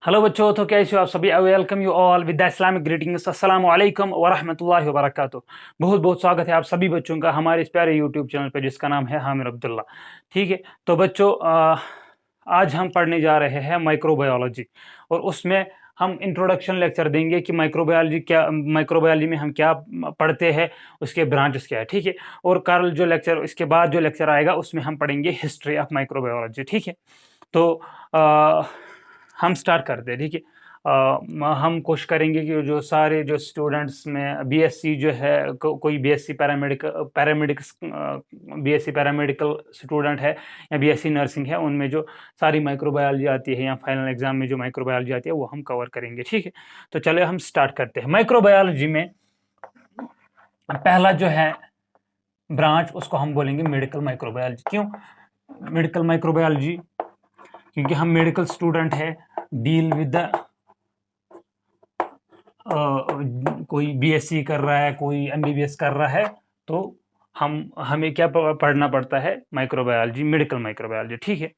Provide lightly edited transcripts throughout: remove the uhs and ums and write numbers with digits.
Hello बच्चों, तो कैसे हो आप सभी। I welcome you all with the Islamic greetings. अस्सलाम वालेकुम व रहमतुल्लाहि व बरकातुहू। बहुत बहुत स्वागत है आप सभी बच्चों का हमारे इस प्यारे यूट्यूब चैनल पे जिसका नाम है हामिर अब्दुल्ला। ठीक है, तो बच्चों आज हम पढ़ने जा रहे हैं माइक्रोबायोलॉजी, और उसमें हम इंट्रोडक्शन लेक्चर देंगे कि माइक्रोबायोलॉजी में हम क्या पढ़ते हैं, उसके ब्रांचेस क्या है। ठीक है, और कल जो लेक्चर, इसके बाद जो लेक्चर आएगा उसमें हम पढ़ेंगे हिस्ट्री ऑफ माइक्रोबायोलॉजी। ठीक है, तो हम स्टार्ट करते हैं। ठीक है, हम कोशिश करेंगे कि जो सारे जो स्टूडेंट्स में बीएससी जो है कोई बीएससी पैरामेडिकल स्टूडेंट है या बीएससी नर्सिंग है, उनमें जो सारी माइक्रोबायोलॉजी आती है या फाइनल एग्जाम में जो माइक्रोबायोलॉजी आती है वो हम कवर करेंगे। ठीक है, तो चलिए हम स्टार्ट करते हैं। माइक्रोबायोलॉजी में पहला जो है ब्रांच उसको हम बोलेंगे मेडिकल माइक्रोबायोलॉजी। क्यों मेडिकल माइक्रोबायोलॉजी? क्योंकि हम मेडिकल स्टूडेंट है, डील विद द कोई बीएससी कर रहा है, कोई एमबीबीएस कर रहा है, तो हमें क्या पढ़ना पड़ता है? Microbiology, medical microbiology. ठीक है,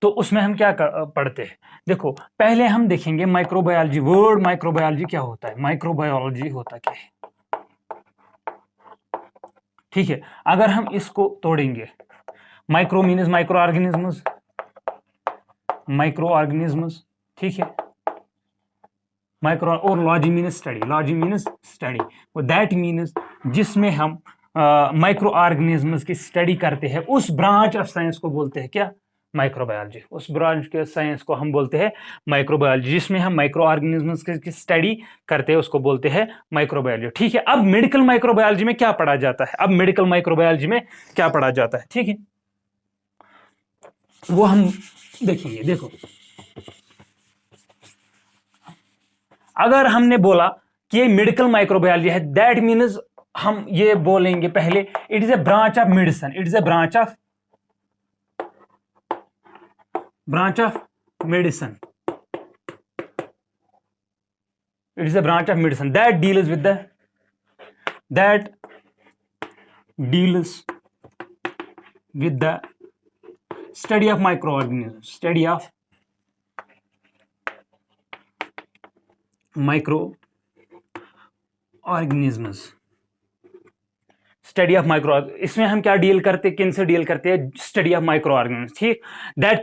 तो उसमें हम क्या पढ़ते हैं? देखो, पहले हम देखेंगे माइक्रोबायोलॉजी। वर्ड माइक्रोबायोलॉजी क्या होता है, माइक्रोबायोलॉजी होता क्या है। ठीक है, अगर हम इसको तोड़ेंगे, micro means micro organisms, micro organisms. ठीक है, माइक्रो, और logy means study, logy means study, और दैट मीन्स जिसमें हम माइक्रो ऑर्गेनिज्म्स की स्टडी करते हैं, उस ब्रांच ऑफ साइंस को बोलते हैं क्या? माइक्रोबायोलॉजी। उस ब्रांच के साइंस को हम बोलते हैं माइक्रोबायोलॉजी। जिसमें हम माइक्रो ऑर्गेनिज्म्स की स्टडी करते हैं उसको बोलते हैं माइक्रोबायोलॉजी। ठीक है, अब मेडिकल माइक्रोबायोलॉजी में क्या पढ़ा जाता है? अब मेडिकल माइक्रोबायोलॉजी में क्या पढ़ा जाता है? ठीक है, वो हम देखेंगे। देखो, अगर हमने बोला कि ये मेडिकल माइक्रोबायोलॉजी है, दैट मीन्स हम ये बोलेंगे पहले, it is a branch of medicine. It is a branch of medicine. It is a branch of medicine that deals with the study of micro organism, study of micro organisms, study of micro. इसमें हम क्या deal करते हैं, किन से deal करते हैं? Study of micro organism. ठीक, that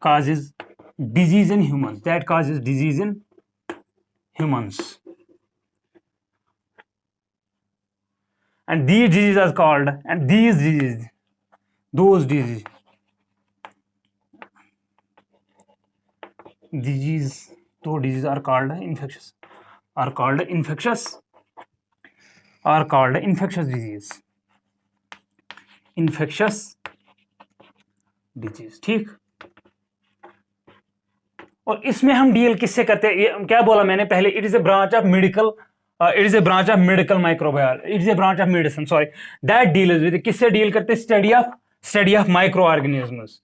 causes disease in humans, that causes disease in humans, and these diseases are called, and these diseases, those diseases are called infectious, disease, infectious disease। ठीक, और इसमें हम deal किससे करते हैं? क्या बोला मैंने पहले? It is a branch of medical, it is a branch of medical microbiology, it is a branch of medicine, sorry, that deals with, किससे डील करते हैं? Study of micro organisms,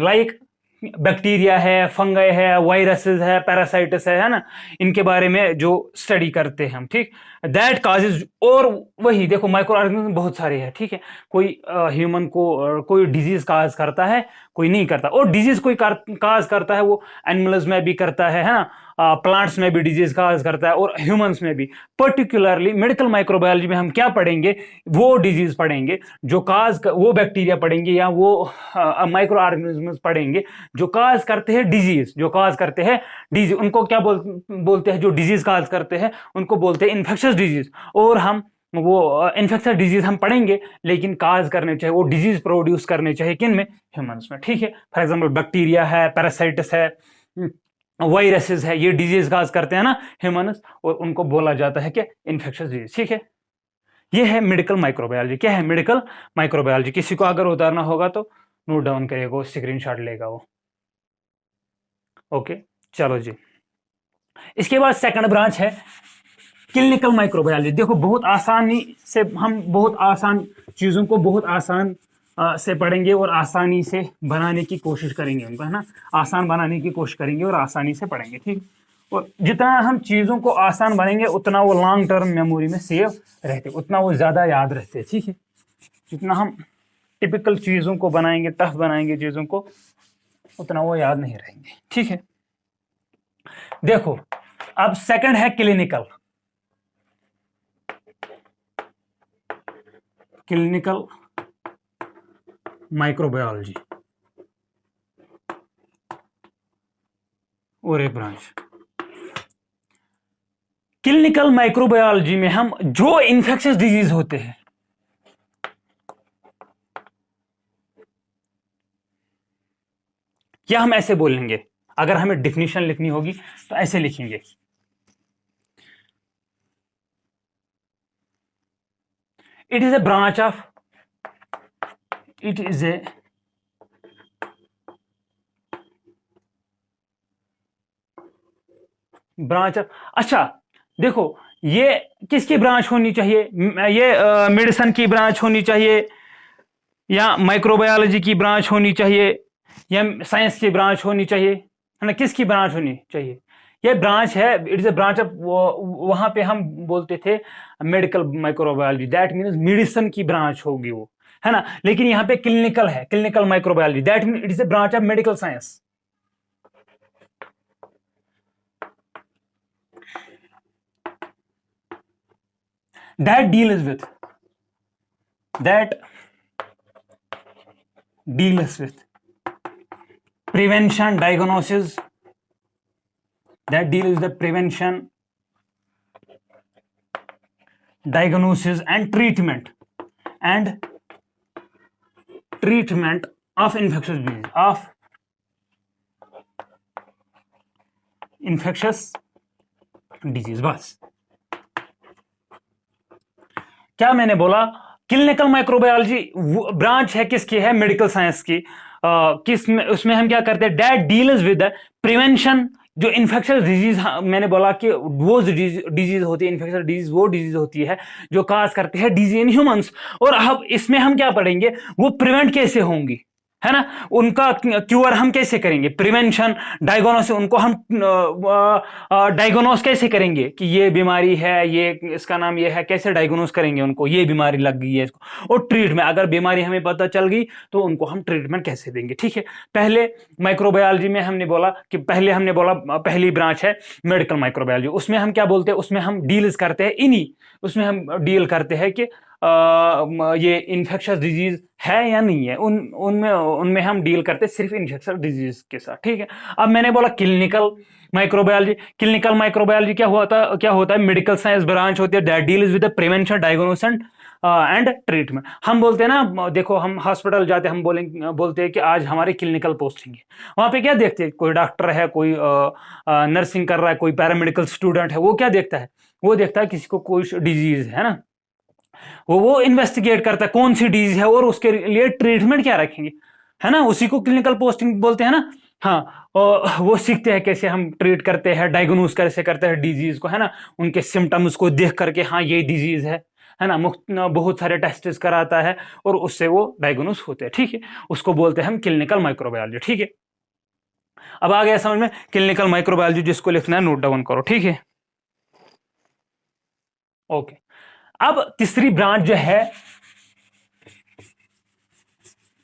like bacteria है, फंगाई है, viruses है, parasites है ना, इनके बारे में जो स्टडी करते हैं हम। ठीक, दैट काजेज, और वही देखो माइक्रो ऑर्गेनिज्म बहुत सारे हैं। ठीक है, कोई ह्यूमन को कोई डिजीज काज करता है, कोई नहीं करता, और डिजीज कोई काज करता है वो एनिमल्स में भी करता है ना, प्लांट्स में भी डिजीज काज करता है, और ह्यूमंस में भी। पर्टिकुलरली मेडिकल माइक्रोबायोलॉजी में हम क्या पढ़ेंगे? वो डिजीज पढ़ेंगे जो वो बैक्टीरिया पढ़ेंगे या वो माइक्रो ऑर्गेनिज्म्स पढ़ेंगे जो काज करते हैं डिजीज, उनको क्या बोलते हैं? जो डिजीज काज करते हैं उनको बोलते हैं इन्फेक्शियस डिजीज। और हम वो इन्फेक्शियस डिजीज हम पढ़ेंगे, लेकिन काज करने चाहिए, वो डिजीज प्रोड्यूस करने चाहिए किन में? ह्यूमंस में। ठीक है, फॉर एग्जांपल बैक्टीरिया है, पैरासाइट्स है, वायरसेस है, ये डिजीज काज करते हैं ना ह्यूमंस, और उनको बोला जाता है कि इन्फेक्शियस डिजीज। ठीक है, ये है मेडिकल माइक्रोबायोलॉजी। क्या है मेडिकल माइक्रोबायोलॉजी? किसी को अगर उतारना होगा तो नोट डाउन करेगा, स्क्रीनशॉट लेगा वो। ओके, चलो जी। इसके बाद सेकंड ब्रांच है क्लिनिकल माइक्रोबायोलॉजी। देखो, बहुत आसानी से हम बहुत आसान चीजों को बहुत आसान से पढ़ेंगे और आसानी से बनाने की कोशिश करेंगे उनको, है ना, आसान बनाने की कोशिश करेंगे और आसानी से पढ़ेंगे। ठीक, और जितना हम चीजों को आसान बनाएंगे उतना वो लॉन्ग टर्म मेमोरी में सेव रहते, उतना वो ज्यादा याद रहते। ठीक है, जितना हम टिपिकल चीजों को बनाएंगे, टफ बनाएंगे चीजों को, उतना वो याद नहीं रहेंगे। ठीक है, देखो अब सेकंड है क्लिनिकल। क्लिनिकल माइक्रोबायोलॉजी और एक ब्रांच। क्लिनिकल माइक्रोबायोलॉजी में हम जो इन्फेक्शियस डिजीज होते हैं, या हम ऐसे बोलेंगे, अगर हमें डिफिनीशन लिखनी होगी तो ऐसे लिखेंगे, it is a branch of, it is a branch of. अच्छा देखो, ये किसकी ब्रांच होनी चाहिए? ये मेडिसिन की ब्रांच होनी चाहिए, या माइक्रोबायोलॉजी की ब्रांच होनी चाहिए, या साइंस की ब्रांच होनी चाहिए, है ना? किसकी ब्रांच होनी चाहिए? ये ब्रांच है, it is a branch of. वहां पे हम बोलते थे medical microbiology, that means medicine की ब्रांच होगी वो, है ना? लेकिन यहाँ पे क्लिनिकल है, clinical microbiology, that means it is a branch of medical science. that deals with that deals with prevention, diagnosis, that deals with the prevention, diagnosis and treatment of infectious disease, of infectious disease। बस क्या मैंने बोला? Clinical microbiology branch है किसकी? है medical science की। किस में, उसमें हम क्या करते हैं? That deals with the prevention, जो इन्फेक्शियस डिजीज, मैंने बोला कि वो डिजीज होती है, इन्फेक्शियस डिजीज वो डिजीज होती है जो काज करती है डिजीज इन ह्यूमंस। और अब इसमें हम क्या पढ़ेंगे? वो प्रिवेंट कैसे होंगी, है ना? उनका क्यूअर हम कैसे करेंगे? प्रिवेंशन, डायग्नोसिस, उनको हम डायग्नोस कैसे करेंगे कि ये बीमारी है, ये इसका नाम ये है, कैसे डायग्नोस करेंगे उनको, ये बीमारी लग गई है इसको। और ट्रीटमेंट, अगर बीमारी हमें पता चल गई तो उनको हम ट्रीटमेंट कैसे देंगे। ठीक है, पहले माइक्रोबायोलॉजी में हमने बोला कि पहली ब्रांच है मेडिकल माइक्रोबायोलॉजी। उसमें हम क्या बोलते हैं? उसमें हम डील्स करते हैं इन्हीं, उसमें हम डील करते हैं कि ये इन्फेक्शियस डिजीज है या नहीं है, उनमें हम डील करते सिर्फ इन्फेक्शियस डिजीज के साथ। ठीक है, अब मैंने बोला क्लिनिकल माइक्रोबायोलॉजी। क्लिनिकल माइक्रोबायोलॉजी क्या होता है? मेडिकल साइंस ब्रांच होती है that deals with the prevention, diagnosis and treatment. हम बोलते हैं ना, देखो हम हॉस्पिटल जाते हैं, हम बोलते हैं कि आज हमारी क्लिनिकल पोस्टिंग है। वहां पे क्या देखते हैं? कोई डॉक्टर है, कोई नर्सिंग कर रहा है, कोई पैरामेडिकल स्टूडेंट है, वो क्या देखता है? वो देखता है किसी को कोई डिजीज है ना, वो इन्वेस्टिगेट करता है कौन सी डिजीज है और उसके लिए ट्रीटमेंट क्या रखेंगे, है ना? उसी को क्लिनिकल पोस्टिंग बोलते हैं ना। हाँ, वो सीखते हैं कैसे हम ट्रीट करते हैं, डायग्नोस कैसे करते हैं डिजीज को, है ना? उनके सिम्टम्स को देख करके, हाँ ये डिजीज है ना? बहुत सारे टेस्ट कराता है और उससे वो डायग्नोस होते हैं। ठीक है, उसको बोलते हैं हम क्लिनिकल माइक्रोबायोलॉजी। ठीक है, अब आ गया समझ में क्लिनिकल माइक्रोबायोलॉजी, जिसको लिखना है नोट डाउन करो। ठीक है, ओके। अब तीसरी ब्रांच जो है,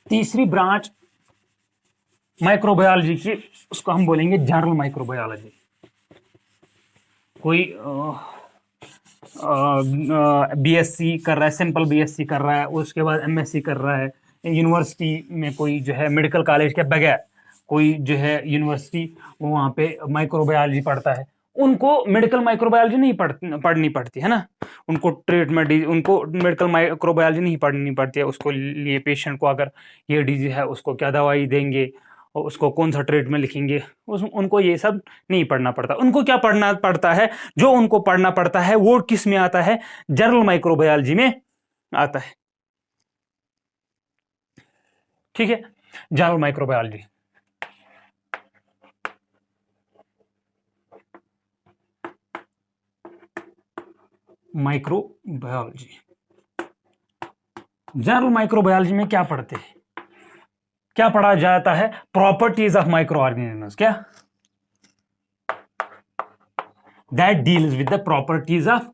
तीसरी ब्रांच माइक्रोबायोलॉजी की, उसको हम बोलेंगे जनरल माइक्रोबायोलॉजी। कोई बीएससी कर रहा है, सिंपल बीएससी कर रहा है, उसके बाद एमएससी कर रहा है यूनिवर्सिटी में, कोई जो है मेडिकल कॉलेज के बगैर कोई जो है यूनिवर्सिटी, वो वहाँ पे माइक्रोबायोलॉजी पढ़ता है, उनको मेडिकल माइक्रोबायोलॉजी नहीं पढ़नी पड़ती है ना। उनको ट्रीटमेंट, उनको मेडिकल माइक्रोबायोलॉजी नहीं पढ़नी पड़ती है। उसको लिए पेशेंट को अगर ये डिजीज है, उसको क्या दवाई देंगे और उसको कौन सा ट्रीटमेंट लिखेंगे, उनको ये सब नहीं पढ़ना पड़ता। उनको क्या पढ़ना पड़ता है? जो उनको पढ़ना पड़ता है वो किस में आता है? जनरल माइक्रोबायोलॉजी में आता है। ठीक है, general microbiology. Microbiology, general microbiology में क्या पढ़ते हैं? क्या पढ़ा जाता है? Properties of micro organisms. क्या? That deals with the properties of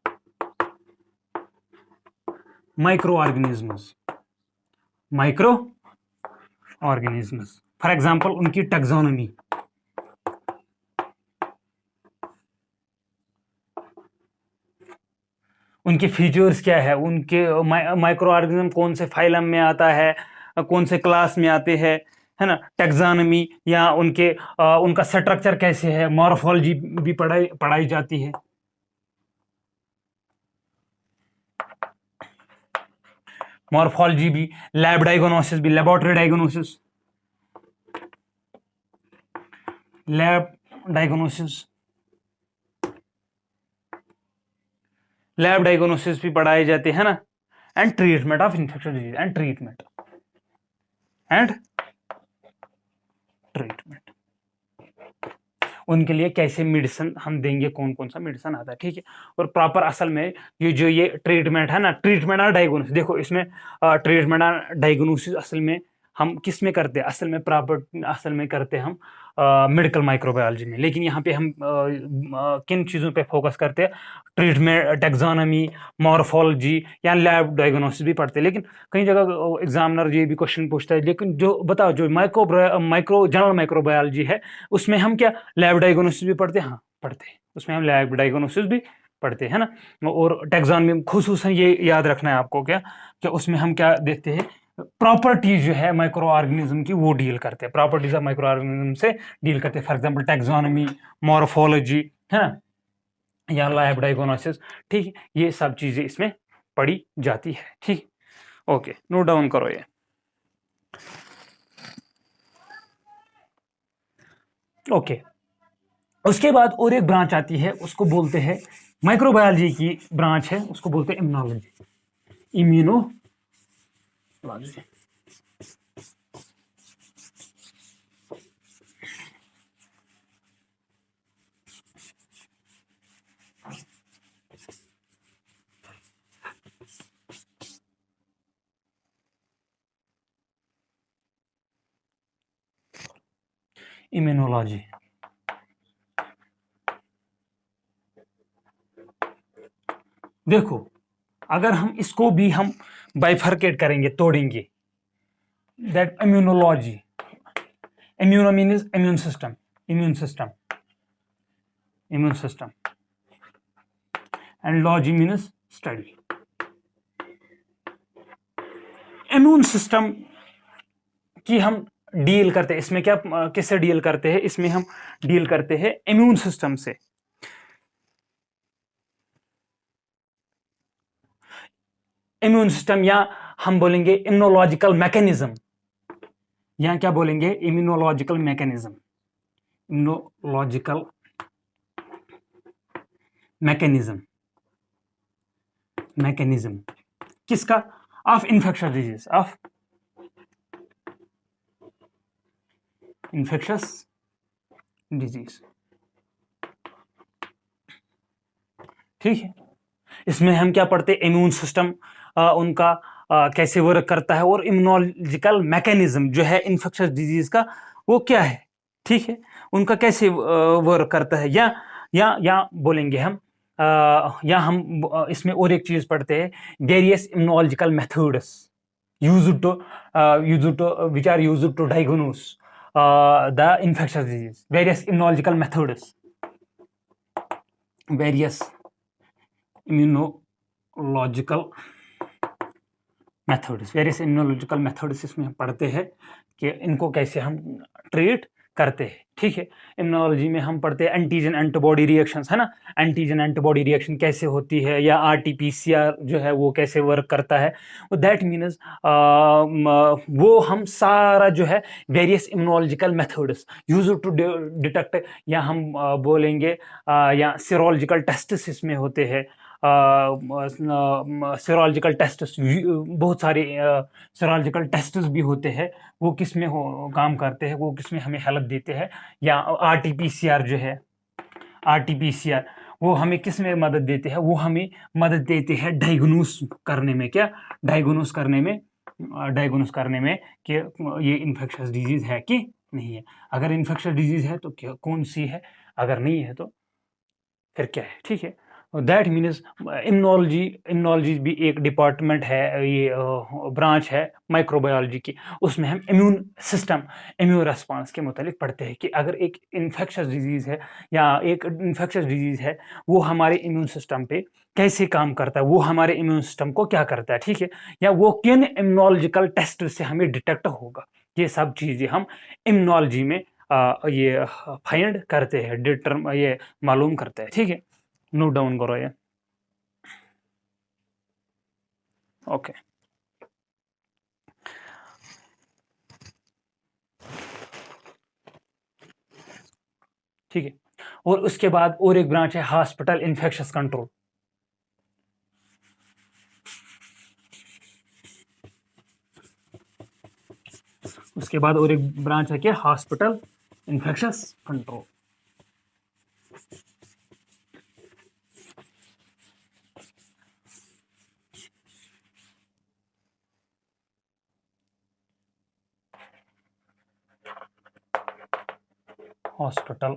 micro organisms. Micro organisms, for example उनकी टैक्सोनॉमी, उनके फीचर्स क्या है, उनके माइक्रो ऑर्गेनिज्म कौन से फाइलम में आता है, कौन से क्लास में आते हैं, है ना, टैक्सोनॉमी, या उनके उनका स्ट्रक्चर कैसे है, मॉर्फोलॉजी भी पढ़ाई पढ़ाई जाती है। मॉर्फोलॉजी भी, लैब डायग्नोसिस भी, laboratory diagnosis, lab diagnosis, lab diagnosis भी पढ़ाए जाते हैं ना, and treatment of infection disease, and treatment उनके लिए कैसे मेडिसिन हम देंगे, कौन कौन सा मेडिसिन आता है, ठीक है। और प्रॉपर असल में ये ट्रीटमेंट है ना, ट्रीटमेंट और डायग्नोसिस, देखो इसमें ट्रीटमेंट और डायग्नोसिस असल में हम किस में करते हैं, असल में प्रॉपर असल में करते हैं हम मेडिकल माइक्रोबायोलॉजी में। लेकिन यहाँ पे हम किन चीज़ों पे फोकस करते हैं, ट्रीटमेंट, टैक्सोनॉमी, मॉर्फोलॉजी या लैब डायग्नोसिस भी पढ़ते हैं। लेकिन कई जगह एग्जामिनर ये भी क्वेश्चन पूछता है, लेकिन जो बताओ जो माइक्रो जनरल माइक्रोबायोलॉजी है उसमें हम क्या लैब डायग्नोसिस भी पढ़ते हैं? हाँ पढ़ते हैं, उसमें हम लैब डायग्नोसिस भी पढ़ते हैं ना। और टैक्सोनॉमी खुसूसन ये याद रखना है आपको क्या, कि उसमें हम क्या देखते हैं, प्रॉपर्टीज जो है माइक्रो ऑर्गेनिज्म की वो डील करते हैं, प्रॉपर्टीज ऑफ माइक्रो ऑर्गेनिज्म से डील करते हैं। फॉर एग्जांपल टैक्सोनॉमी, मॉर्फोलॉजी, है ना, या लैब डायग्नोसिस, ठीक है, ये सब चीजें इसमें पढ़ी जाती है, ठीक। ओके, नोट डाउन करो ये। ओके, उसके बाद और एक ब्रांच आती है, उसको बोलते हैं माइक्रोबायोलॉजी की ब्रांच है, उसको बोलते हैं इम्यूनोलॉजी, इम्यूनोलॉजी। इम्यूनोलॉजी, देखो अगर हम इसको भी हम बाइफर्केट करेंगे, तोड़ेंगे, that immunology, immuno means immune system, immune system, immune system, and logy means study. Immune system की हम डील करते हैं, इसमें क्या किससे डील करते हैं, इसमें हम डील करते हैं इम्यून सिस्टम से। इम्यून सिस्टम, या हम बोलेंगे इम्यूनोलॉजिकल मैकेनिज्म, या क्या बोलेंगे, immunological mechanism, immunological mechanism, mechanism किसका, of infectious disease, of infectious disease, ठीक है। इसमें हम क्या पढ़ते हैं, इम्यून सिस्टम उनका कैसे वर्क करता है, और इम्यूनोलॉजिकल मैकेनिज्म जो है इन्फेक्शियस डिजीज का वो क्या है, ठीक है, उनका कैसे वर्क करता है। या बोलेंगे हम या हम इसमें और एक चीज पढ़ते हैं, various immunological methods used to which are used to diagnose the infectious disease, various immunological methods, various immunological methods, various immunological methods इसमें हम पढ़ते हैं कि इनको कैसे हम ट्रीट करते हैं, ठीक है। इम्यूनोलॉजी में हम पढ़ते हैं एंटीजन एंटीबॉडी रिएक्शंस, है ना, एंटीजन एंटीबॉडी रिएक्शन कैसे होती है, या आरटीपीसीआर जो है वो कैसे वर्क करता है, दैट मीन्स वो हम सारा जो है various immunological methods use to detect, या हम बोलेंगे या सीरोलॉजिकल टेस्ट्स इसमें होते हैं, सीरोलॉजिकल टेस्ट्स, बहुत सारे सीरोलॉजिकल टेस्ट्स भी होते हैं, वो किस में काम करते हैं, वो किस में हमें हेल्प देते हैं। या आरटीपीसीआर जो है, आरटीपीसीआर वो हमें किस में मदद देते हैं, वो हमें मदद देते हैं डायग्नोस करने में, क्या डायग्नोस करने में, डायग्नोस करने में कि ये इन्फेक्शियस डिजीज है कि नहीं है। अगर इन्फेक्शियस डिजीज है तो क्या कौन सी है, अगर नहीं है तो फिर क्या है, ठीक है। दैट मीन्स इम्यूनोलॉजी भी एक डिपार्टमेंट है, ये ब्रांच है माइक्रोबायोलॉजी की। उसमें हम इम्यून सिस्टम, इम्यून रेस्पॉन्स के मुतालिक पढ़ते हैं कि अगर एक इन्फेक्शस डिजीज़ है या एक इन्फेक्शस डिजीज़ है, वो हमारे इम्यून सिस्टम पे कैसे काम करता है, वो हमारे इम्यून सिस्टम को क्या करता है, ठीक है, या वो किन इम्यूनोलॉजिकल टेस्ट से हमें डिटेक्ट होगा। ये सब चीज़ें हम इम्यूनोलॉजी में ये फाइंड करते हैं, ये मालूम करते हैं, ठीक है। नोट डाउन करो ये, ओके। ठीक है, और उसके बाद और एक ब्रांच है हॉस्पिटल इन्फेक्शस कंट्रोल। उसके बाद और एक ब्रांच है कि hospital infectious control. Hospital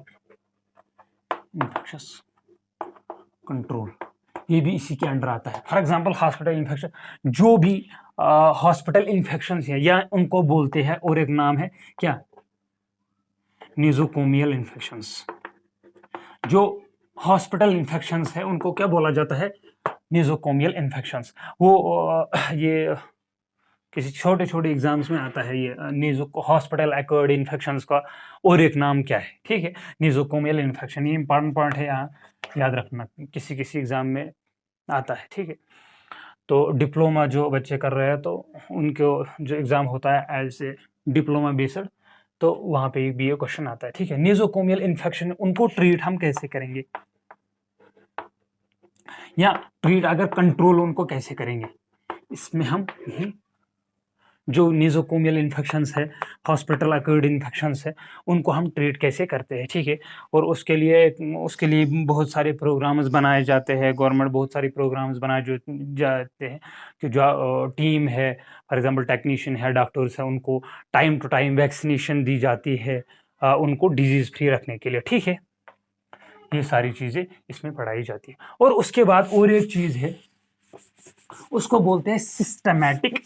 infectious control, ये भी इसी के अंडर आता है। फॉर एग्जांपल हॉस्पिटल इन्फेक्शन, जो भी हॉस्पिटल इन्फेक्शन है या उनको बोलते हैं, और एक नाम है क्या, नोज़ोकोमियल इन्फेक्शंस। जो हॉस्पिटल इन्फेक्शंस है उनको क्या बोला जाता है, नोज़ोकोमियल इन्फेक्शंस। वो ये किसी छोटे छोटे एग्जाम्स में आता है, ये नेजो हॉस्पिटल एक्वायर्ड इन्फेक्शंस का और एक नाम क्या है, ठीक है, नोज़ोकोमियल इन्फेक्शन। ये इंपॉर्टेंट पॉइंट है, यहाँ याद रखना, किसी किसी एग्जाम में आता है, ठीक है। तो डिप्लोमा जो बच्चे कर रहे हैं, तो उनको जो एग्जाम होता है एज ए डिप्लोमा बेस्ड, तो वहाँ पे भी ये क्वेश्चन आता है, ठीक है। नोज़ोकोमियल इन्फेक्शन, उनको ट्रीट हम कैसे करेंगे, या ट्रीट अगर कंट्रोल उनको कैसे करेंगे, इसमें हम जो नोज़ोकोमियल इन्फेक्शंस है, हॉस्पिटल एक्वायर्ड इन्फेक्शंस है, उनको हम ट्रीट कैसे करते हैं, ठीक है। और उसके लिए बहुत सारे प्रोग्राम्स बनाए जाते हैं, गवर्नमेंट बहुत सारे प्रोग्राम्स बनाए जाते हैं कि जो टीम है, फॉर एग्जांपल टेक्नीशियन है, डॉक्टर्स है, उनको टाइम टू टाइम वैक्सीनेशन दी जाती है उनको डिजीज़ फ्री रखने के लिए, ठीक है। ये सारी चीज़ें इसमें पढ़ाई जाती है। और उसके बाद और एक चीज़ है, उसको बोलते हैं सिस्टमैटिक।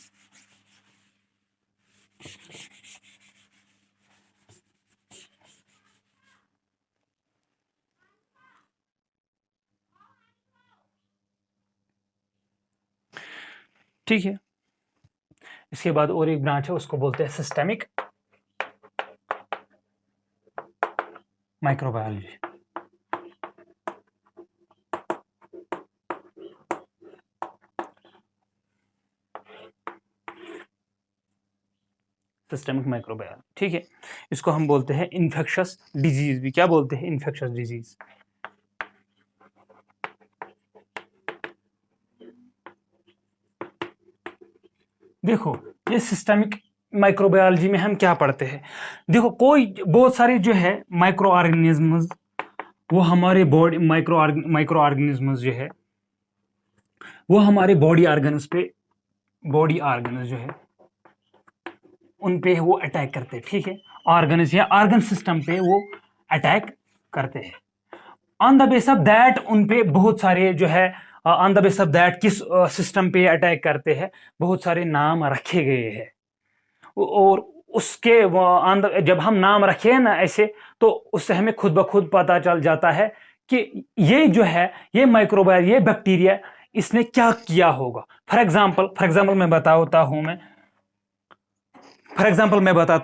ठीक है, इसके बाद और एक ब्रांच है, उसको बोलते हैं सिस्टेमिक माइक्रोबायोलॉजी। सिस्टेमिक माइक्रोबायोलॉजी, ठीक है। इसको हम बोलते हैं इन्फेक्शस डिजीज भी। क्या बोलते हैं, इन्फेक्शस डिजीज। देखो, ये सिस्टेमिक माइक्रोबायोलॉजी में हम क्या पढ़ते हैं, देखो कोई बहुत सारे जो है माइक्रो ऑर्गेनिज्म्स, वो हमारे बॉडी माइक्रो ऑर्गेनिज्म्स जो है वो हमारे बॉडी ऑर्गन्स जो है उन पे वो अटैक करते हैं, ठीक है। ऑर्गन्स या ऑर्गन सिस्टम पे वो अटैक करते हैं। On the base of that उन पे बहुत सारे जो है, on the base of that किस सिस्टम पे अटैक करते हैं, बहुत सारे नाम रखे गए हैं। और उसके जब हम नाम रखे ना ऐसे, तो उससे हमें खुद ब खुद पता चल जाता है कि ये जो है, ये माइक्रोबायल, ये बैक्टीरिया, इसने क्या किया होगा। फॉर एग्जाम्पल मैं बताता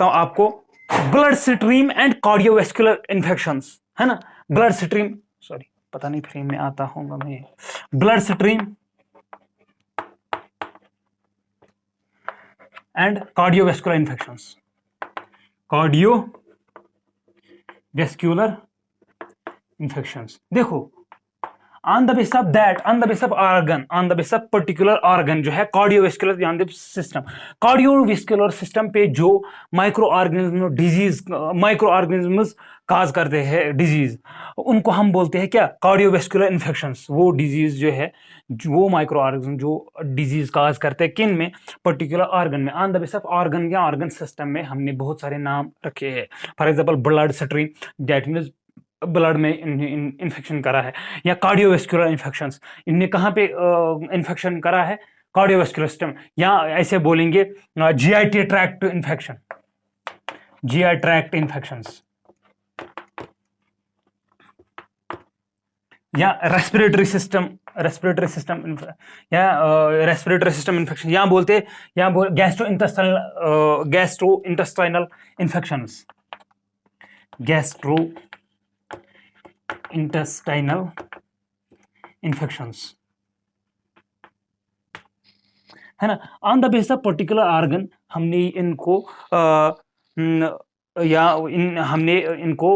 हूं आपको, blood stream and cardiovascular infections, है ना, ब्लड स्ट्रीम, सॉरी पता नहीं फ्रेम में आता होगा मैं, blood stream and cardiovascular infections, cardiovascular infections. देखो, on the base of particular organ जो है कार्डियोवैस्कुलर सिस्टम पे जो माइक्रो ऑर्गेनिज्म्स काज करते हैं डिजीज, उनको हम बोलते हैं क्या, कार्डियोवैस्कुलर इन्फेक्शंस। वो डिजीज जो है, वो माइक्रो ऑर्गेनिज्म जो डिजीज काज करते हैं, किन में, पर्टिकुलर ऑर्गन में। On the base of organ या ऑर्गन सिस्टम में हमने बहुत सारे नाम रखे हैं। For example blood stream, that means blood में इन्फेक्शन करा है, या कार्डियोवेस्कुलर इन्फेक्शंस, इनने कहाँ पे इन्फेक्शन करा है, कार्डियोवेस्कुलर सिस्टम, या ऐसे बोलेंगे GIT tract infection, GI tract infections, या रेस्पिरेटरी सिस्टम, या रेस्पिरेटरी सिस्टम इन्फेक्शन, या बोलते या gastro intestinal infections, gastro intestinal infections, है ना। On the basis of particular organ हमने इनको हमने इनको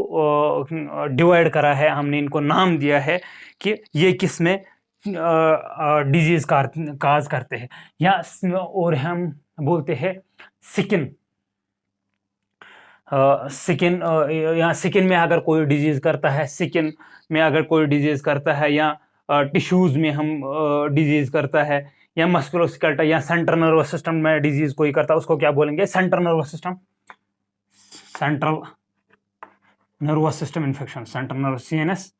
डिवाइड करा है, हमने इनको नाम दिया है कि ये किस में डिजीज काज करते हैं, और हम बोलते हैं स्किन, स्किन में अगर कोई डिजीज करता है, स्किन में अगर कोई डिजीज करता है, या टिश्यूज में हम डिजीज करता है, या मस्कुलोस्केलेटल या सेंट्रल नर्वस सिस्टम में डिजीज कोई करता है, उसको क्या बोलेंगे, central nervous system, central nervous system infection, central nervous CNS,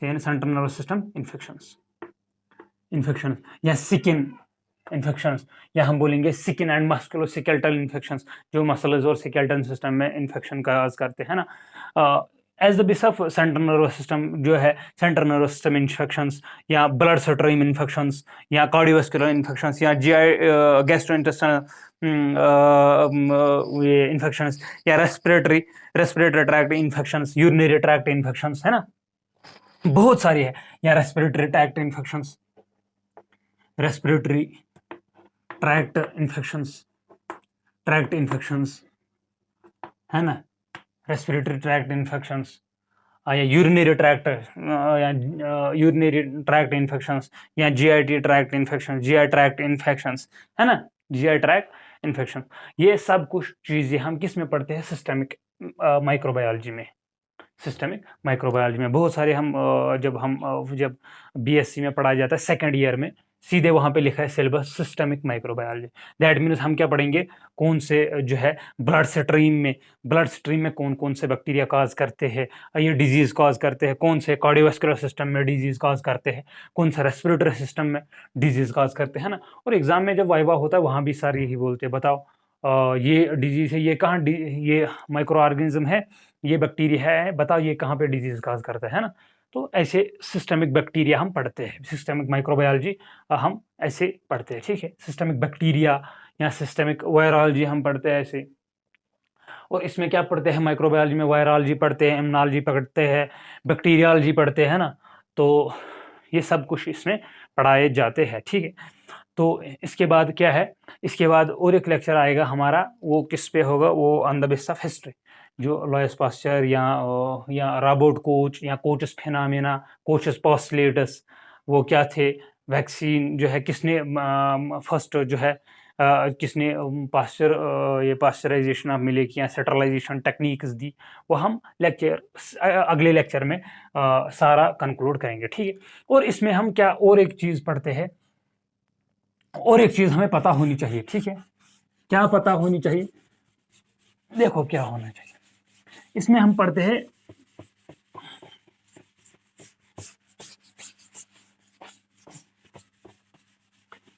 central nervous system infection, या स्किन इन्फेक्शंस, या हम बोलेंगे स्किन एंड मस्कुलोस्केलेटल इन्फेक्शंस, जो मसल्स और स्केलेटन सिस्टम में इन्फेक्शन का काज करते हैं ना। As the base of central nervous system जो है, सेंट्रल नर्वस सिस्टम इन्फेक्शंस, या ब्लड स्ट्रीम इन्फेक्शंस, या कार्डियोवेस्कुलर इन्फेक्शंस, या जीआई गैस्ट्रोइंटेस्टाइनल ये इन्फेक्शंस, या respiratory tract infections, urinary tract infections, है ना, बहुत सारी है, या respiratory tract infections, respiratory tract infections, है ना, रेस्पिरेटरी ट्रैक्ट इन्फेक्शंस, या यूरिनरी ट्रैक्ट इन्फेक्शंस, या GIT tract infection, GI tract infections, है ना, जीआई ट्रैक्ट इन्फेक्शन। ये सब कुछ चीजें हम किस में पढ़ते हैं, सिस्टमिक माइक्रोबायोलॉजी में, सिस्टमिक माइक्रोबायोलॉजी में बहुत सारे हम जब बीएससी में पढ़ाया जाता है सेकेंड ईयर में, सीधे वहां पे लिखा है syllabus systemic microbiology. That means हम क्या पढ़ेंगे, कौन से जो है ब्लड स्ट्रीम में कौन कौन से बैक्टीरिया काज करते हैं, ये डिजीज काज करते हैं, कौन से कार्डियोवास्कुलर सिस्टम में डिजीज काज करते हैं, कौन सा रेस्पिरेटरी सिस्टम में डिजीज काज करते हैं ना। और एग्जाम में जब वाइवा होता है वहां भी सारे यही बोलते हैं, बताओ ये डिजीज है, ये कहाँ ये माइक्रो ऑर्गेनिज्म है, ये बैक्टीरिया है, बताओ ये कहाँ पे डिजीज काज करता है ना। तो ऐसे सिस्टमिक बैक्टीरिया हम पढ़ते हैं, सिस्टमिक माइक्रोबायोलॉजी हम ऐसे पढ़ते हैं, ठीक है। सिस्टमिक बैक्टीरिया या सिस्टमिक वायरोलॉजी हम पढ़ते हैं ऐसे। और इसमें क्या पढ़ते हैं, माइक्रोबायोलॉजी में वायरोलॉजी पढ़ते हैं, इम्यूनोलॉजी पढ़ते हैं, बैक्टीरियोलॉजी पढ़ते हैं ना। तो ये सब कुछ इसमें पढ़ाए जाते हैं, ठीक है। तो इसके बाद क्या है, इसके बाद और एक लेक्चर आएगा हमारा, वो किस पे होगा, वो on the basis of history, जो लुईस पास्चर या रॉबर्ट कोच या कोचस फिनोमेना, कोचस पोस्टुलेटस, वो क्या थे, वैक्सीन जो है किसने फर्स्ट जो है किसने पास्चराइजेशन ऑफ मिल्क या सेंट्रलाइजेशन टेक्निक्स दी, वो हम अगले लेक्चर में सारा कंक्लूड करेंगे, ठीक है। और इसमें हम क्या और एक चीज पढ़ते हैं, और एक चीज हमें पता होनी चाहिए, ठीक है। क्या पता होनी चाहिए, देखो क्या होना चाहिए, इसमें हम पढ़ते हैं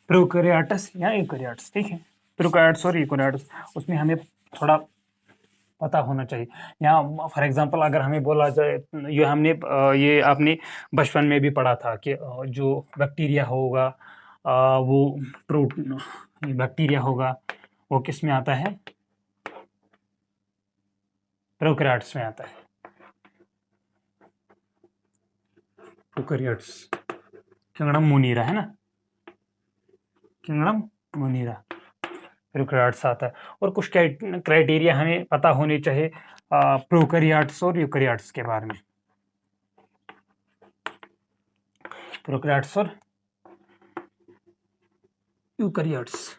प्रोकैरियोट्स या यूकैरियोट्स, ठीक है। प्रोकैरियोट्स और यूकैरियोट्स, उसमें हमें थोड़ा पता होना चाहिए। यहाँ फॉर एग्जांपल अगर हमें बोला जाए, ये आपने बचपन में भी पढ़ा था कि जो बैक्टीरिया होगा वो बैक्टीरिया होगा वो किस में आता है, प्रोकैरियोट्स में आता है, प्रोकैरियोट्स, किंगडम मोनिरा, है ना, किंगडम मोनिरा प्रोकैरियोट्स आता है। और कुछ क्राइटेरिया हमें पता होने चाहिए प्रोकैरियोट्स और यूकैरियोट्स के बारे में, प्रोकैरियोट्स और यूकैरियोट्स।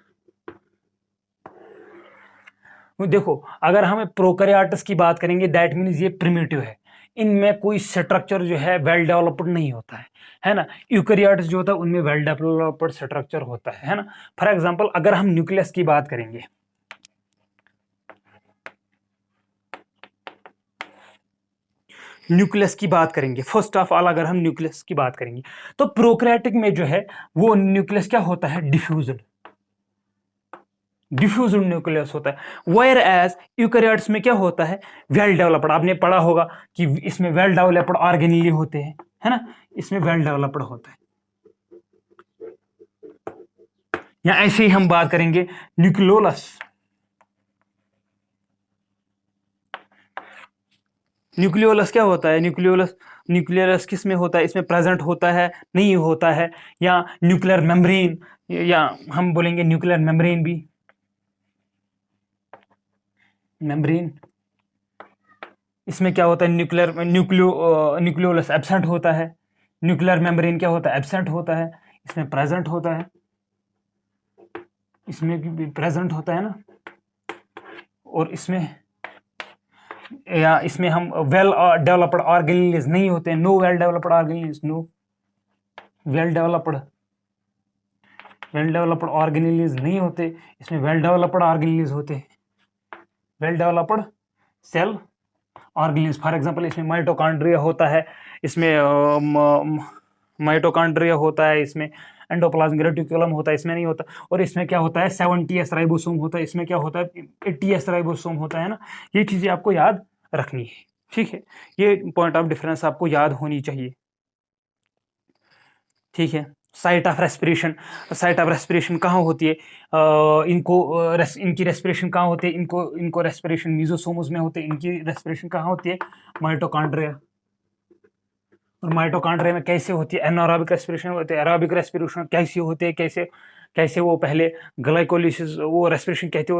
देखो अगर हम प्रोकैरियोट्स की बात करेंगे, दैट मीन्स ये प्रिमिटिव है, इनमें कोई स्ट्रक्चर जो है वेल डेवलप्ड नहीं होता है ना। यूकैरियोट्स जो होता है उनमें वेल डेवलप्ड स्ट्रक्चर होता है ना। फॉर एग्जांपल अगर हम न्यूक्लियस की बात करेंगे, न्यूक्लियस की बात करेंगे, फर्स्ट ऑफ ऑल अगर हम न्यूक्लियस की बात करेंगे तो प्रोकैरियोटिक में जो है वो न्यूक्लियस क्या होता है, डिफ्यूज्ड, डिफ्यूज्ड न्यूक्लियस होता है। वेयर एज यूकैरियोट्स में क्या होता है, वेल डेवलप्ड। आपने पढ़ा होगा कि इसमें वेल डेवलप्ड ऑर्गेनेली होते हैं, है ना, इसमें वेल डेवलप्ड होता है। या ऐसे ही हम बात करेंगे न्यूक्लियोलस। न्यूक्लियोलस क्या होता है, न्यूक्लियोलस, न्यूक्लियोलस किस में होता है, इसमें प्रेजेंट होता है, नहीं होता है, या न्यूक्लियर मेम्ब्रेन, या हम बोलेंगे न्यूक्लियर मेम्ब्रेन भी, मेम्ब्रेन, इसमें क्या होता है, न्यूक्लियोलस एब्सेंट होता है, न्यूक्लियर मेम्ब्रेन क्या होता है, एब्सेंट होता है, इसमें प्रेजेंट होता है, इसमें भी प्रेजेंट होता है ना, और इसमें, या इसमें हम वेल डेवलप्ड ऑर्गेनेल्स नहीं होते हैं, no well developed organelles, no well developed, well developed organelles नहीं होते, इसमें वेल डेवलप्ड ऑर्गेनेल्स होते हैं, well developed cell organelles. For example इसमें माइटोकॉन्ड्रिया होता है, इसमें माइटोकॉन्ड्रिया होता है, इसमें एंडोप्लाज्मिक रेटिकुलम होता है, इसमें नहीं होता। और इसमें क्या होता है, 70s राइबोसोम होता है, इसमें क्या होता है, 80s राइबोसोम होता है ना। ये चीजें आपको याद रखनी है, ठीक है, ये पॉइंट ऑफ डिफरेंस आपको याद होनी चाहिए, ठीक है। Site of respiration, site of respiration कहाँ होती है, इनकी रेस्पिरेशन कहाँ होती है, इनको रेस्पिरेशन मीजोसोम्स में होते हैं, इनकी रेस्पिरेशन कहाँ होती है, माइटोकॉन्ड्रिया। और माइटोकॉन्ड्रिया में कैसे होती है, एनारोबिक रेस्पिरेशन होती है, एरोबिक रेस्पिरेशन कैसे होते हैं, कैसे कैसे वो पहले ग्लाइकोलिसिस, वो रेस्पिरेशन कैसे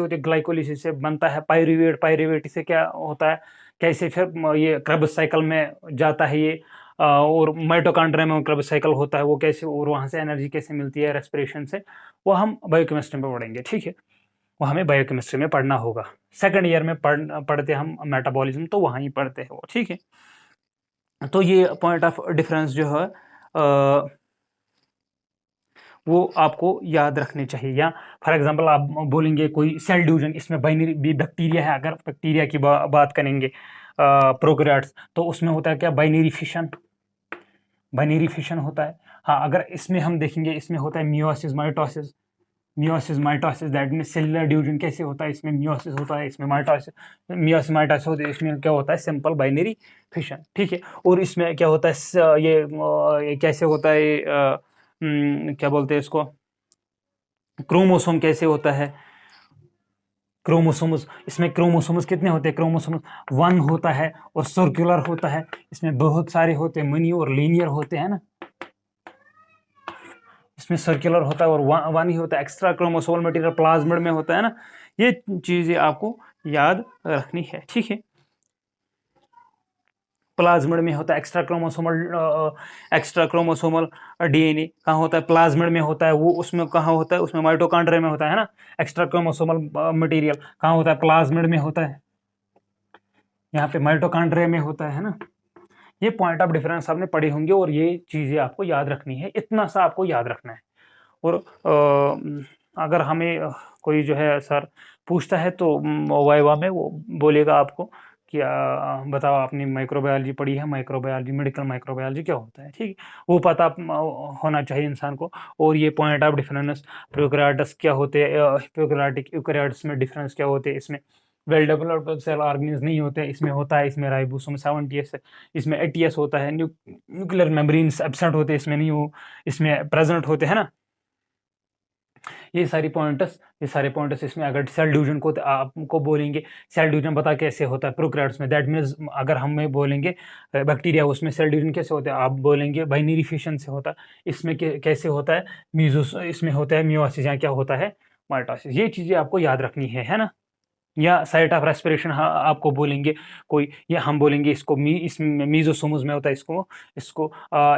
होती है, ग्लाइकोलिसिस से बनता है पायरुवेट, पायरुवेट से क्या होता है, कैसे फिर ये क्रेब्स साइकिल में जाता है ये, और माइटोकॉन्ड्रिया में क्रेब्स साइकिल होता है वो कैसे, और वहाँ से एनर्जी कैसे मिलती है रेस्पिरेशन से, वो हम बायोकेमिस्ट्री में पढ़ेंगे, ठीक है, वो हमें बायोकेमिस्ट्री में पढ़ना होगा। सेकंड ईयर में पढ़ते हम मेटाबॉलिज्म, तो वहाँ ही पढ़ते हैं वो, ठीक है। तो ये पॉइंट ऑफ डिफरेंस जो है वो आपको याद रखने चाहिए। या फॉर एग्जांपल आप बोलेंगे कोई सेल डिवीजन, इसमें बाइनरी भी बैक्टीरिया है, अगर बैक्टीरिया की बात करेंगे प्रोकैरियोट्स, तो उसमें होता है क्या, बाइनरी फिशन, बाइनरी फिशन होता है। हाँ, अगर इसमें हम देखेंगे, इसमें होता है meiosis mitosis, meiosis mitosis, that mean cellular division कैसे होता है, इसमें मियोसिस होता है, इसमें माइटोसिस, मियोसिस माइटोसिस होता है, इसमें क्या होता है, सिंपल बाइनरी फिशन, ठीक है। और इसमें क्या होता है, ये कैसे होता है, क्या बोलते हैं इसको, क्रोमोसोम कैसे होता है, क्रोमोसोम्स, इसमें क्रोमोसोम्स कितने होते हैं, क्रोमोसोम्स 1 होता है, और सर्कुलर होता है, इसमें बहुत सारे होते हैं, मनी और लीनियर होते हैं ना, इसमें सर्कुलर होता है और वन ही होता है, एक्स्ट्रा क्रोमोसोमल मटेरियल प्लाज्मिड में होता है ना। ये चीजें आपको याद रखनी है, ठीक है। प्लाज्मिड में होता है एक्स्ट्रा क्रोमोसोमल डीएनए कहाँ होता है, प्लाज्मिड में होता है, वो उसमें कहाँ होता है, उसमें माइटोकॉन्ड्रिया में होता है ना। एक्स्ट्रा क्रोमोसोमल मटेरियल कहाँ होता है, प्लाज्मिड में होता है, यहाँ पे माइटोकॉन्ड्रिया में होता है ना। ये पॉइंट ऑफ डिफरेंस आपने पढ़े होंगे, और ये चीजें आपको याद रखनी है, इतना सा आपको याद रखना है। और अगर हमें कोई जो है सर पूछता है तो वाइवा में वो बोलेगा आपको कि बताओ आपने माइक्रोबायोलॉजी पढ़ी है, माइक्रोबायोलॉजी, मेडिकल माइक्रोबायोलॉजी क्या होता है, ठीक है, वो पता होना चाहिए इंसान को। और ये पॉइंट ऑफ डिफरेंस, प्रोकैरियोट्स क्या होते हैं, प्रोकैरियोटिक यूकैरियोट्स में डिफरेंस क्या होते हैं, इसमें वेल डेवलप्ड सेल ऑर्गेनिज्म नहीं होते, इसमें होता है, इसमें राइबोसोम 70s है, इसमें 80s होता है, न्यूक्लियर मेम्ब्रेन्स एब्सेंट होते हैं, इसमें नहीं हो, इसमें प्रेजेंट होते हैं ना। ये सारे पॉइंटर्स इसमें, अगर सेल डिवीजन को आपको बोलेंगे, सेल डिवीजन बता कैसे होता है प्रोकैरियोट्स में, दैट मीन्स अगर हमें बोलेंगे बैक्टीरिया, उसमें सेल डिवीजन कैसे होता है, आप बोलेंगे बाइनरी फिशन से होता है, इसमें कैसे होता है, इसमें होता है मियोसिस, या क्या होता है, माइटोसिस। ये चीजें आपको याद रखनी है ना। या साइट ऑफ रेस्पिरेशन आपको बोलेंगे कोई, या हम बोलेंगे इसको इसमें मीजोसोम्स में होता है, इसको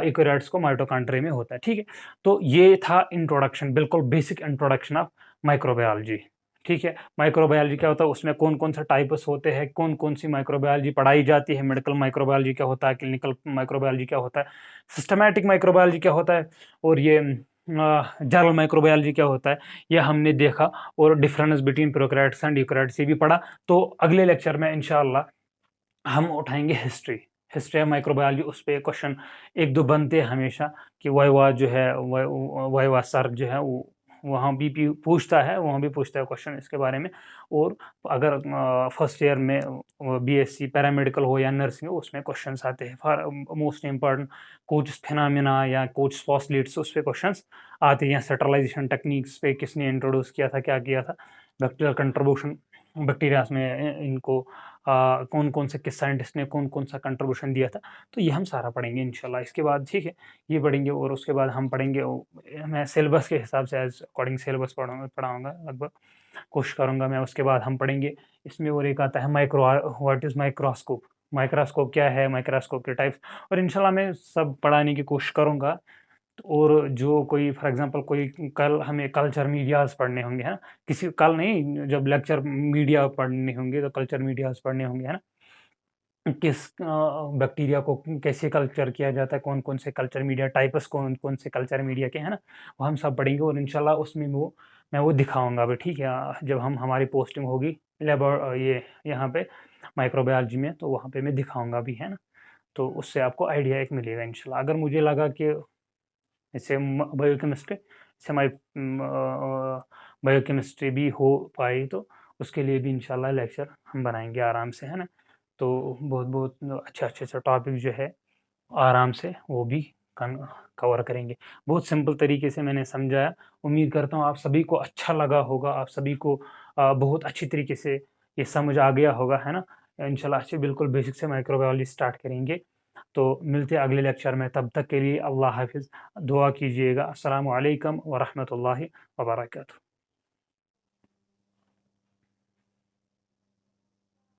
यूकैरियोट्स को माइटोकॉन्ड्रिया में होता है, ठीक है। तो ये था इंट्रोडक्शन, बिल्कुल बेसिक इंट्रोडक्शन ऑफ माइक्रोबायोलॉजी, ठीक है। माइक्रोबायोलॉजी क्या होता है, उसमें कौन कौन सा टाइप्स होते हैं, कौन कौन सी माइक्रोबायोलॉजी पढ़ाई जाती है, मेडिकल माइक्रोबायोलॉजी क्या होता है, क्लिनिकल माइक्रोबायोलॉजी क्या होता है, सिस्टमैटिक माइक्रोबायोलॉजी क्या होता है, और ये जनरल माइक्रोबायोलॉजी क्या होता है, यह हमने देखा। और difference between prokaryotes and eukaryotes ये भी पढ़ा। तो अगले लेक्चर में इंशाअल्लाह हम उठाएंगे हिस्ट्री, हिस्ट्री ऑफ माइक्रोबायोलॉजी। उस पे क्वेश्चन एक दो बनते हैं हमेशा, कि वाइवा जो है, वाइवा सर जो है वो वहाँ भी पूछता है, वहाँ भी पूछता है क्वेश्चन इसके बारे में। और अगर फर्स्ट ईयर में बीएससी पैरामेडिकल हो या नर्सिंग हो, उसमें क्वेश्चंस आते हैं for most important coach phenomena या कोच फॉस्फेट्स, उस पे क्वेश्चंस आते हैं। या सेंट्रलाइजेशन टेक्निक्स पे किसने इंट्रोड्यूस किया था, क्या किया था, बैक्टीरियल कंट्रीब्यूशन बैक्टीरियाज में इनको कौन कौन से किस साइंटिस्ट ने कौन कौन सा कंट्रीब्यूशन दिया था। तो ये हम सारा पढ़ेंगे इंशाल्लाह इसके बाद, ठीक है। ये पढ़ेंगे और उसके बाद हम पढ़ेंगे मैं सिलेबस के हिसाब से एज अकॉर्डिंग सिलेबस पढ़ाऊँगा लगभग, कोशिश करूँगा मैं। उसके बाद हम पढ़ेंगे इसमें, और एक आता है micro, what is microscope, microscope क्या है, माइक्रोस्कोप के टाइप्स, और इंशाल्लाह मैं सब पढ़ाने की कोशिश करूँगा। और जो कोई फॉर एग्जांपल कोई कल हमें कल्चर मीडियाज़ पढ़ने होंगे, है ना, किसी कल नहीं, जब लेक्चर मीडिया पढ़ने होंगे तो कल्चर मीडियाज़ पढ़ने होंगे, है ना, किस बैक्टीरिया को कैसे कल्चर किया जाता है, कौन कौन से कल्चर मीडिया टाइप्स, कौन कौन से कल्चर मीडिया के, है ना, वो हम सब पढ़ेंगे। और इंशाल्लाह उसमें वो मैं वो दिखाऊंगा भी, ठीक है। जब हम हमारी पोस्टिंग होगी ये यहाँ पे माइक्रोबायोलॉजी में, तो वहाँ पे मैं दिखाऊंगा भी, है ना। तो उससे आपको आइडिया एक मिलेगा इंशाल्लाह। अगर मुझे लगा कि जैसे बायोकेमिस्ट्री, जैसे हमारी बायोकेमिस्ट्री भी हो पाई, तो उसके लिए भी इंशाल्लाह लेक्चर हम बनाएंगे आराम से, है ना। तो बहुत बहुत अच्छे अच्छे से टॉपिक जो है आराम से वो भी कवर करेंगे। बहुत सिंपल तरीके से मैंने समझाया। उम्मीद करता हूँ आप सभी को अच्छा लगा होगा, आप सभी को बहुत अच्छी तरीके से ये समझ आ गया होगा, है ना। इंशाल्लाह अच्छे बिल्कुल बेसिक से माइक्रोबायोलॉजी स्टार्ट करेंगे। तो मिलते हैं अगले लेक्चर में, तब तक के लिए अल्लाह हाफिज़, दुआ कीजिएगा। अस्सलामु अलैकुम व रहमतुल्लाहि व बरकातुहू।